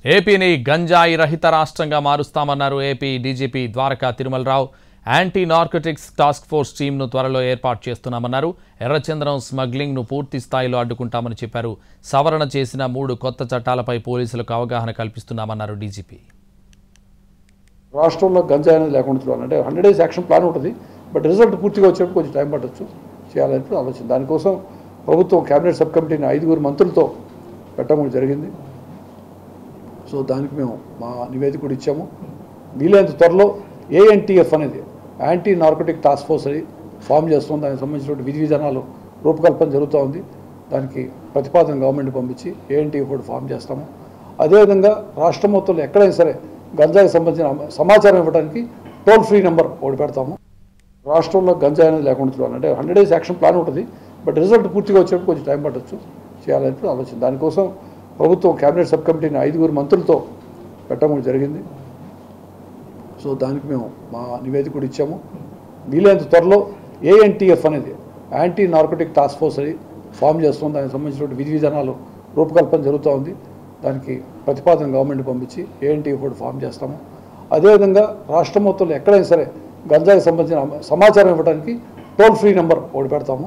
ఏపీని గంజాయి రహిత రాష్ట్రంగా మారుస్తామన్నారు AP DGP Dwaraka Tirumala Rao. Anti narcotics task force టీంను త్వరలో ఏర్పాటు చేస్తున్నామన్నారు. ఎర్రచందనం స్మగ్లింగ్ను పూర్తి స్థాయిలో అడ్డుకుంటామని చెప్పారు. సవరణ చేసిన 3 కొత్త చట్టాలపై పోలీసులకు అవగాహన కల్పిస్తున్నామన్నారు డీజీపీ. రాష్ట్రంలో గంజాయి అనేది లేకుండా చూడాలంటే 100 డేస్ యాక్షన్ ప్లాన్ ఉంటుంది. బట్ రిజల్ట్ పూర్తిగా వచ్చేప్పుడు కొంచెం టైం పట్టవచ్చు, చేయాలని ఆలోచన. దానికోసం ప్రభుత్వం కేబినెట్ సబ్ కమిటీని 5 మంత్రులతో పెట్టడం జరిగింది. సో దానికి మేము మా నివేదిక కూడా ఇచ్చాము. వీలైనంత త్వరలో ఏఎన్టీఎఫ్ అనేది యాంటీ నార్కోటిక్ టాస్క్ ఫోర్స్ అని ఫామ్ చేస్తాం. దానికి సంబంధించిన విధి విధానాలు రూపకల్పన జరుగుతూ ఉంది. దానికి ప్రతిపాదన గవర్నమెంట్ పంపించి ఏఎన్టీఎఫ్ కూడా ఫామ్ చేస్తాము. అదేవిధంగా రాష్ట్రం మొత్తంలో ఎక్కడైనా సరే గంజాయికి సంబంధించిన సమాచారం ఇవ్వడానికి టోల్ ఫ్రీ నెంబర్ ఒకటి పెడతాము. రాష్ట్రంలో గంజాయి అనేది లేకుండా చూడాలంటే 100 డేస్ యాక్షన్ ప్లాన్ ఉంటుంది. బట్ రిజల్ట్ పూర్తిగా వచ్చేప్పుడు కొంచెం టైం పట్టవచ్చు, చేయాలని ఆలోచన. దానికోసం ప్రభుత్వం కేబినెట్ సబ్ కమిటీని 5 మంత్రులతో పెట్టడం జరిగింది. సో దానికి మేము మా నివేదిక కూడా ఇచ్చాము. వీలైనంత త్వరలో ఏఎన్టీఎఫ్ అనేది యాంటీ నార్కోటిక్ టాస్క్ ఫోర్స్ అని ఫామ్ చేస్తాం. దానికి సంబంధించిన విధి విధానాలు రూపకల్పన జరుగుతూ ఉంది. దానికి ప్రతిపాదన గవర్నమెంట్ పంపించి ఏఎన్టీఎఫ్ కూడా ఫామ్ చేస్తాము. అదేవిధంగా రాష్ట్రం మొత్తంలో ఎక్కడైనా సరే గంజాయికి సంబంధించిన సమాచారం ఇవ్వడానికి టోల్ ఫ్రీ నెంబర్ ఒకటి పెడతాము.